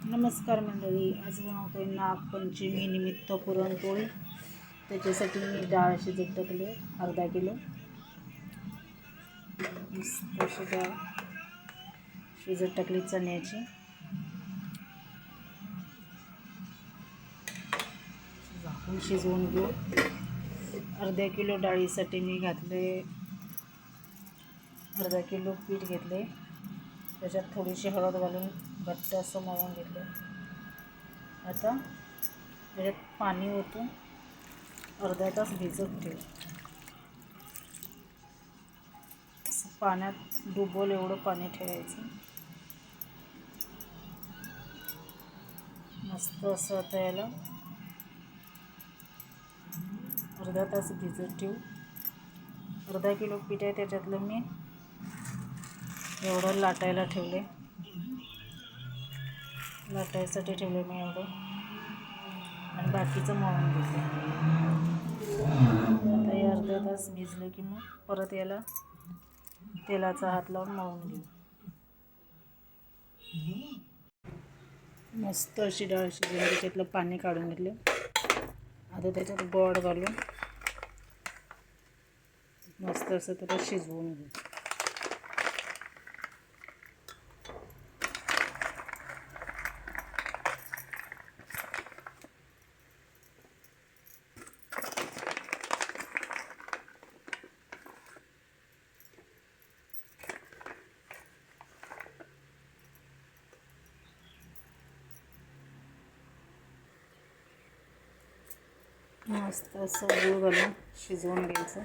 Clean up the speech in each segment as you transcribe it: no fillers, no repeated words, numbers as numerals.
नमस्कार मंडळी, आज बनवतोय नागपंचमी निमित्त पुरणपोळी। त्याच्यासाठी मी डाळ शिजत टाकले अर्धा किलो। मस्त अशी डाळ शिजत टाकली चण्याची। झाकून शिजवून घेऊ। अर्धा किलो डाळीसाठी मी घातले अर्धा किलो पीठ घेतले। त्याच्यात थोडीशी हळद घालून घट्ट असं मळून घेतलं। आता त्याच्यात पाणी ओतून अर्धा तास भिजत ठेव। पाण्यात डुबोल एवढं पाणी ठेवायचं। मस्त असं आता याला अर्धा तास भिजत ठेवू। अर्धा किलो पीठ आहे, त्याच्यातलं मी एवढं लाटायला ठेवले। लाटायसाठी ठेवले मी एवढं, आणि बाकीचं मळून घेतलं। आता हे अर्धा तास भिजलं की मग परत याला तेलाचा हात लावून मळून घेऊ। मस्त अशी डाळ शिजवून त्याच्यातलं पाणी काढून घेतलं। आता त्याच्यात गोड घालून मस्त असं त्याला शिजवून घेऊ। मस्त असं गूळ घालून शिजवून घ्यायचं।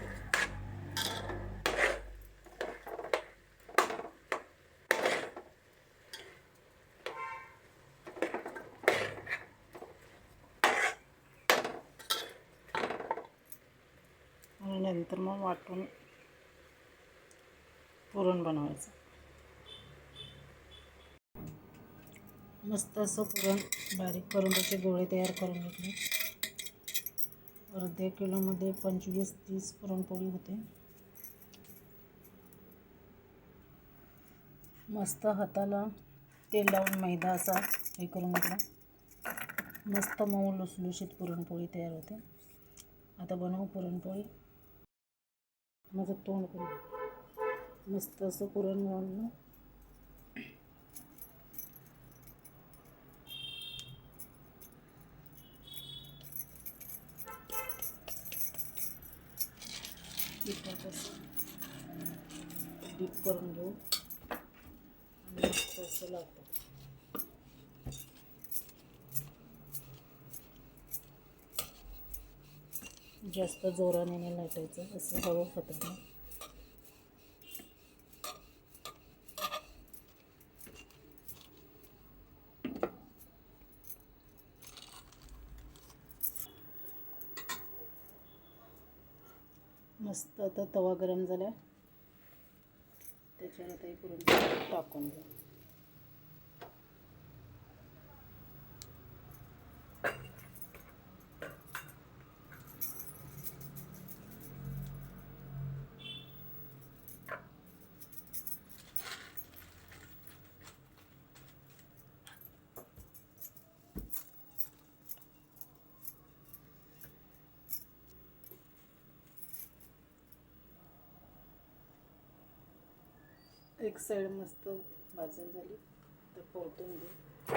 आणि नंतर मग वाटून पुरण बनवायचं। मस्त असं पुरण बारीक करून त्याचे गोळे तयार करून घेतले। अर्ध्या किलोमध्ये 25-30 पुरणपोळी होते। मस्त हाताला तेल लावून मैदा असा हे करून घेतला। मस्त मऊ लुसलुशीत पुरणपोळी तयार होते। आता बनवू पुरणपोळी। माझं तोंड करू। मस्त असं पुरण बनवलं। पिठात असं डीप करून घेऊ आणि मस्त असं लावतो। जास्त जोराने नाही लाटायचं, असं हळू हाताने। मस्त आता तवा गरम झाला, त्याच्यावर आता हे पुरण टाकून घेऊ। एक साईड मस्त भाजून झाली तर परतून घेऊ।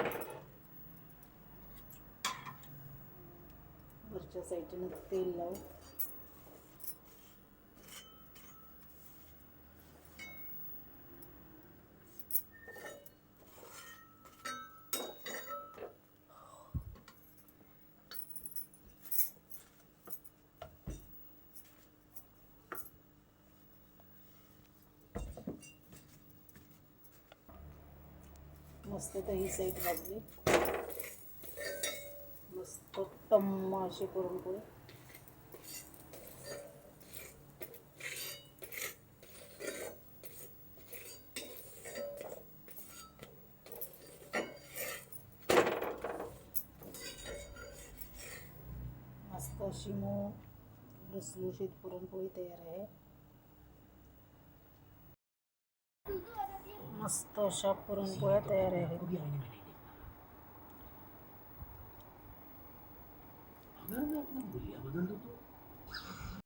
वरच्या साईडने तेल लावू। मस्त तर ही साईड भाजली। मस्त टम्म अशी पुरणपोळी। मस्त अशी मऊ लुसलुशीत पुरणपोळी तयार आहे। मस्त अशा पुरणपोळ्या तयार आहेत। अगर मैं अपना हुलिया बदल दूँ तो?